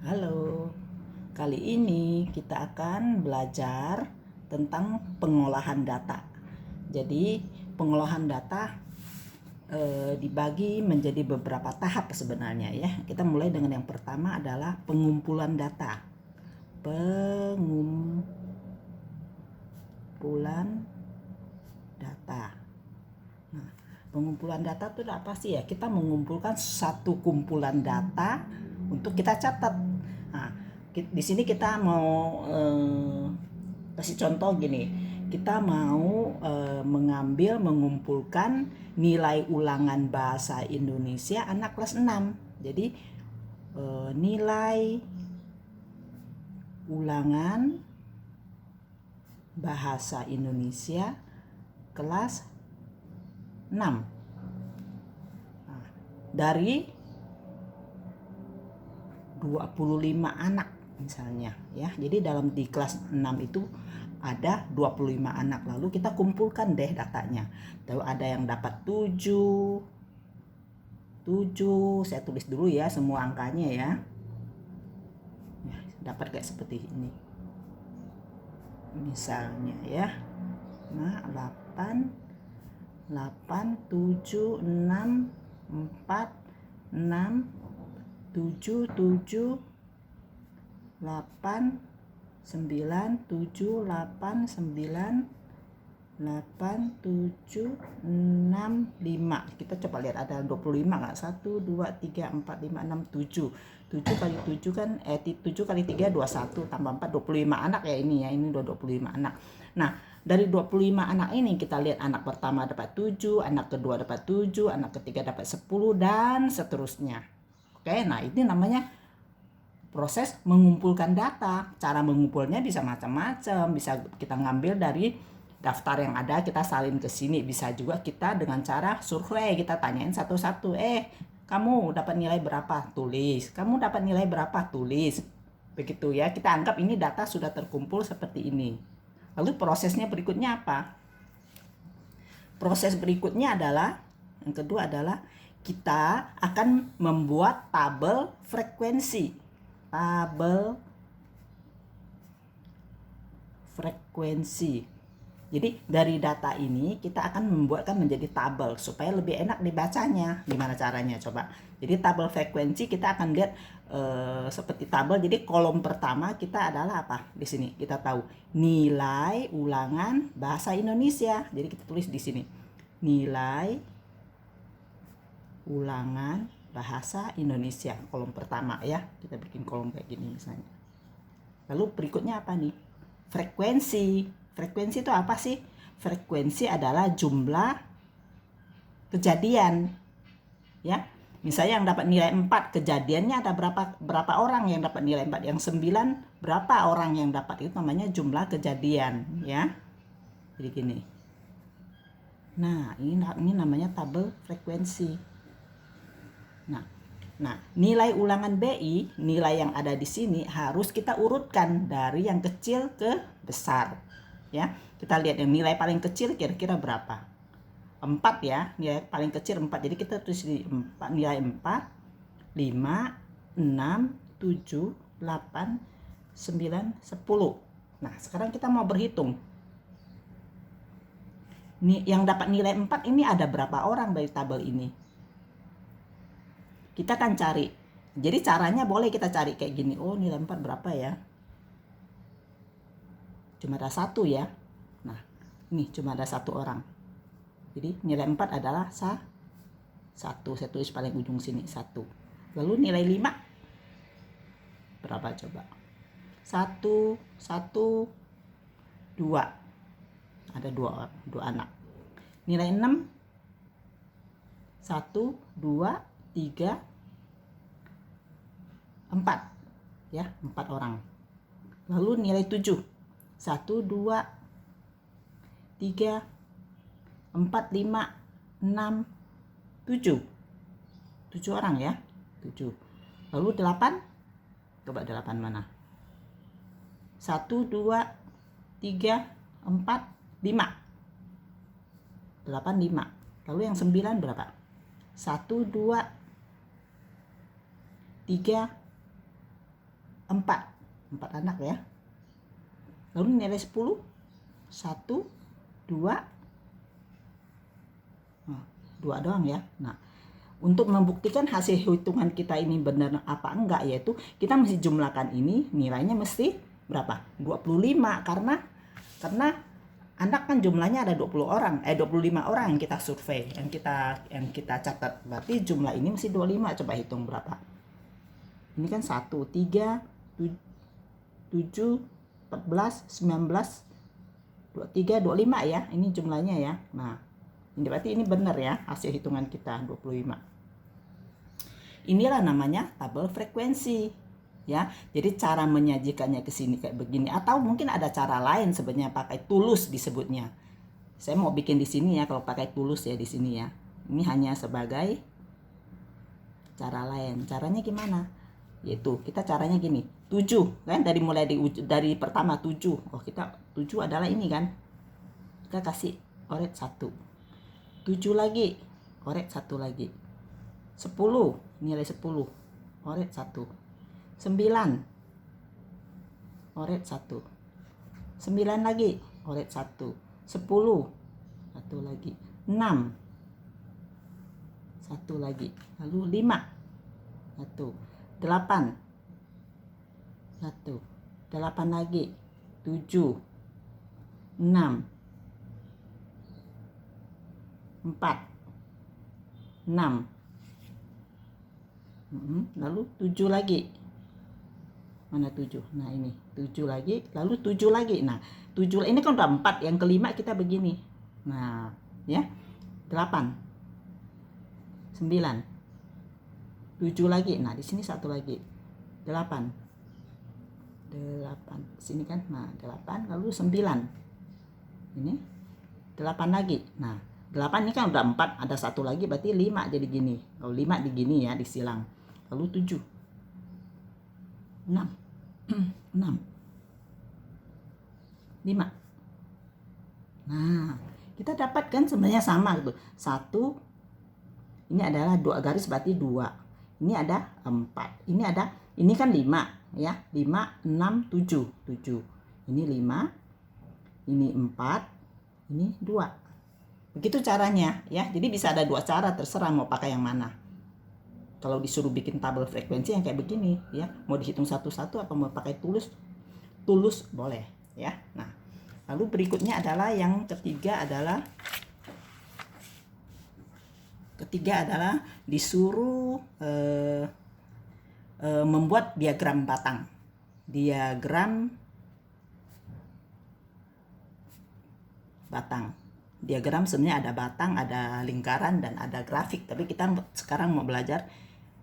Halo, kali ini kita akan belajar tentang pengolahan data. Jadi, pengolahan data dibagi menjadi beberapa tahap sebenarnya ya. Kita mulai dengan yang pertama adalah pengumpulan data. Pengumpulan data. Nah, pengumpulan data itu apa sih ya? Kita mengumpulkan satu kumpulan data untuk kita catat. Nah, di sini kita mau kasih contoh gini. Kita mau mengumpulkan nilai ulangan bahasa Indonesia anak kelas 6. Jadi nilai ulangan bahasa Indonesia kelas 6. Nah, dari 25 anak misalnya ya. Jadi di kelas 6 itu ada 25 anak. Lalu kita kumpulkan deh datanya. Lalu ada yang dapat 7. Saya tulis dulu ya semua angkanya ya. Dapat kayak seperti ini. Misalnya ya. Nah, 8 7 6 4 6 7 7 8 9 7 8 9 8 7 6 5. Kita coba lihat ada 25 nggak? 1 2 3 4 5 6 7. 7 kali 7 kan 7 kali 3 21 tambah 4 25 anak ya ini ya. Ini udah 25 anak. Nah, dari 25 anak ini kita lihat anak pertama dapat 7, anak kedua dapat 7, anak ketiga dapat 10 dan seterusnya. Oke, nah ini namanya proses mengumpulkan data. Cara mengumpulnya bisa macam-macam. Bisa kita ngambil dari daftar yang ada, kita salin ke sini. Bisa juga kita dengan cara survei, kita tanyain satu-satu. Kamu dapat nilai berapa? Tulis. Kamu dapat nilai berapa? Tulis. Begitu ya. Kita anggap ini data sudah terkumpul seperti ini. Lalu prosesnya berikutnya apa? Proses berikutnya adalah, yang kedua adalah kita akan membuat tabel frekuensi. Tabel frekuensi. Jadi dari data ini kita akan membuatkan menjadi tabel supaya lebih enak dibacanya. Gimana caranya? Coba. Jadi tabel frekuensi kita akan lihat seperti tabel. Jadi kolom pertama kita adalah apa? Di sini kita tahu nilai ulangan bahasa Indonesia. Jadi kita tulis di sini nilai ulangan bahasa Indonesia, kolom pertama ya. Kita bikin kolom kayak gini misalnya. Lalu berikutnya apa nih? Frekuensi. Frekuensi itu apa sih? Frekuensi adalah jumlah kejadian. Ya. Misalnya yang dapat nilai 4, kejadiannya ada berapa orang yang dapat nilai 4, yang 9 berapa orang yang dapat, itu namanya jumlah kejadian ya. Jadi gini. Nah, ini namanya tabel frekuensi. Nah, nilai ulangan BI, nilai yang ada di sini harus kita urutkan dari yang kecil ke besar. Ya, kita lihat yang nilai paling kecil kira-kira berapa? 4 ya, nilai paling kecil 4. Jadi kita tulis di 4, nilai 4, 5, 6, 7, 8, 9, 10. Nah, sekarang kita mau berhitung. Yang dapat nilai 4 ini ada berapa orang dari tabel ini? Kita akan cari. Jadi caranya boleh kita cari kayak gini. Oh, nilai 4 berapa ya? Cuma ada 1 ya. Nah, ini cuma ada 1 orang. Jadi nilai 4 adalah 1. Saya tulis paling ujung sini 1. Lalu nilai 5 berapa coba? 1, 1, 2. Ada 2 anak. Nilai 6 1, 2, 3, 4 ya, 4 orang. Lalu nilai 7 1, 2, 3, 4, 5, 6, 7 orang ya, 7. Lalu 8, coba 8 mana? 1, 2, 3, 4, 5. 8, 5. Lalu yang 9 berapa? 1, 2, 3, 4 anak ya. Lalu nilai 10 1 2 2 doang ya. Nah, untuk membuktikan hasil hitungan kita ini benar apa enggak, yaitu kita mesti jumlahkan ini, nilainya mesti berapa? 25 karena anak kan jumlahnya ada 25 orang yang kita survei, yang kita catat. Berarti jumlah ini mesti 25. Coba hitung berapa. Ini kan 1 3 7 14 19 23 25 ya. Ini jumlahnya ya. Nah, ini berarti ini benar ya hasil hitungan kita 25. Inilah namanya tabel frekuensi ya. Jadi cara menyajikannya ke sini kayak begini, atau mungkin ada cara lain sebenarnya, pakai tulus disebutnya. Saya mau bikin di sini ya kalau pakai tulus ya di sini ya. Ini hanya sebagai cara lain. Caranya gimana? Yaitu kita caranya gini. 7 kan, dari pertama 7. Oh, kita 7 adalah ini kan. Kita kasih oret 1. 7 lagi, oret 1 lagi. 10, nilai 10, oret 1. 9, oret 1. 9 lagi, oret 1. 10, 1 lagi. 6, 1 lagi. Lalu 5, 1. 8, 1. 8 lagi. 7, 6, 4, 6. Lalu 7 lagi. Mana 7? Nah, ini 7 lagi, lalu 7 lagi. Nah, 7 ini kan udah 4, yang kelima kita begini. Nah, ya. 8, 9, 7 lagi. Nah, di sini 1 lagi. 8. Sini kan. Nah, 8 lalu 9. Ini 8 lagi. Nah, 8 ini kan udah 4, ada 1 lagi berarti 5 jadi gini. Kalau 5 di gini ya, disilang. Lalu 7. 6. 6. 5. Nah, kita dapatkan sebenarnya sama gitu. 1 ini adalah 2 garis berarti 2. Ini ada 4. Ini kan 5 ya. 5 6 7. 7. Ini 5. Ini 4. Ini 2. Begitu caranya ya. Jadi bisa ada 2 cara, terserah mau pakai yang mana. Kalau disuruh bikin tabel frekuensi yang kayak begini ya, mau dihitung satu-satu atau mau pakai tulus boleh ya. Nah, lalu berikutnya adalah yang ketiga adalah disuruh membuat diagram batang. Diagram sebenarnya ada batang, ada lingkaran, dan ada grafik. Tapi kita sekarang mau belajar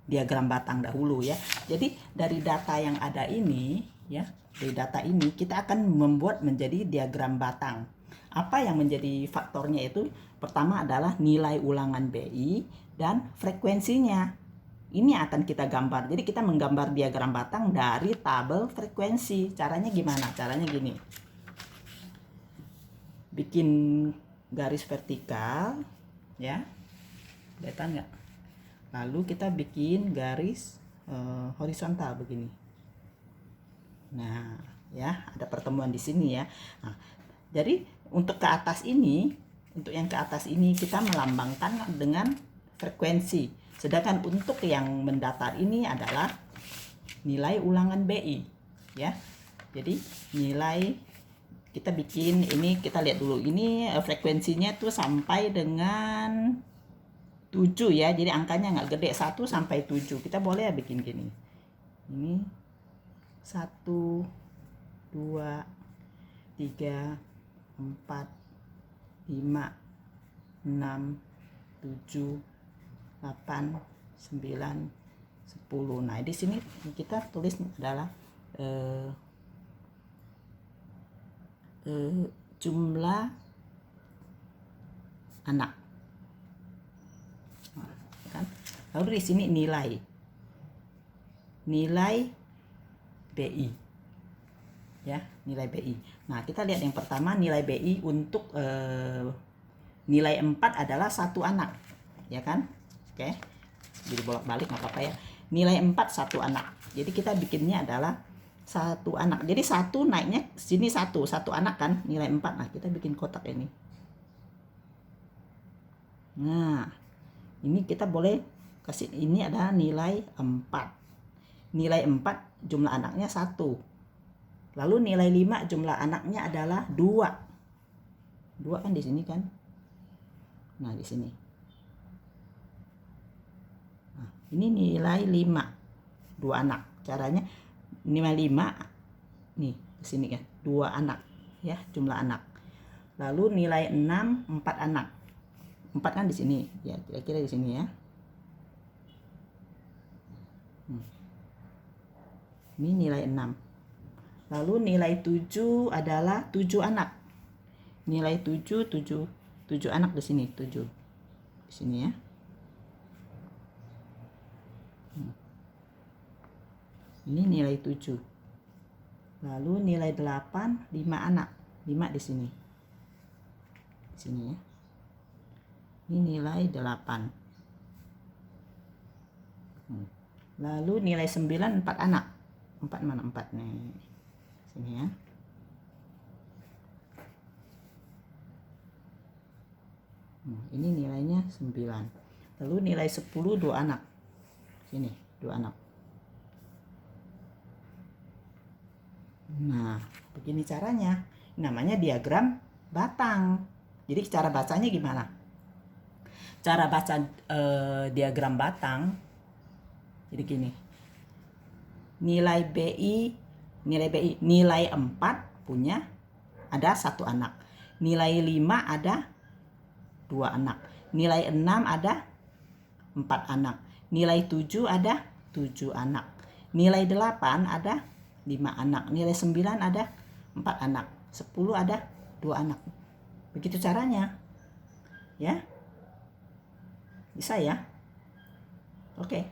diagram batang dahulu ya. Jadi dari data yang ada ini ya, dari data ini kita akan membuat menjadi diagram batang. Apa yang menjadi faktornya itu pertama adalah nilai ulangan BI dan frekuensinya. Ini akan kita gambar. Jadi kita menggambar diagram batang dari tabel frekuensi. Caranya gimana? Caranya gini. Bikin garis vertikal ya. Kelihatan nggak? Lalu kita bikin garis horizontal begini. Nah, ya, ada pertemuan di sini ya. Nah, jadi untuk yang ke atas ini kita melambangkan dengan frekuensi. Sedangkan untuk yang mendatar ini adalah nilai ulangan BI, ya. Jadi nilai kita bikin ini, kita lihat dulu ini frekuensinya tuh sampai dengan 7 ya. Jadi angkanya nggak gede, 1 sampai 7. Kita boleh ya bikin gini. Ini 1 2 3 4 5 6 7 8 9 10. Nah, di sini kita tulis adalah jumlah anak. Nah, kan? Lalu di sini nilai BI. Ya, nilai BI. Nah, kita lihat yang pertama nilai BI untuk nilai 4 adalah 1 anak. Ya kan? Oke. Jadi bolak-balik nggak apa-apa ya. Nilai 4 1 anak. Jadi kita bikinnya adalah satu anak. Jadi satu naiknya sini satu anak kan, nilai 4. Nah, kita bikin kotak ini. Nah, ini kita boleh kasih, ini ada nilai 4. Nilai 4 jumlah anaknya 1. Lalu nilai 5 jumlah anaknya adalah 2. 2 kan di sini kan. Nah, di sini. Nah, ini nilai 5. 2 anak. Caranya nilai 5 nih di sini kan. 2 anak ya, jumlah anak. Lalu nilai 6 4 anak. 4 kan di sini. Ya, kira-kira di sini ya. Ini nilai 6. Lalu nilai 7 adalah 7 anak. Nilai 7 anak di sini, 7. Di sini ya. Ini nilai 7. Lalu nilai 8 5 anak. 5 di sini. Di sini ya. Ini nilai 8. Lalu nilai 9 4 anak. 4 mana 4 nih. Sini ya. Ini nilainya 9. Lalu nilai 10 2 anak. Sini, 2 anak. Nah, begini caranya. Namanya diagram batang. Jadi cara bacanya gimana? Cara baca diagram batang. Jadi gini. Nilai BI, nilai 4 punya ada 1 anak. Nilai 5 ada 2 anak. Nilai 6 ada 4 anak. Nilai 7 ada 7 anak. Nilai 8 ada 5 anak. Nilai 9 ada 4 anak. 10 ada 2 anak. Begitu caranya. Ya. Bisa ya? Oke.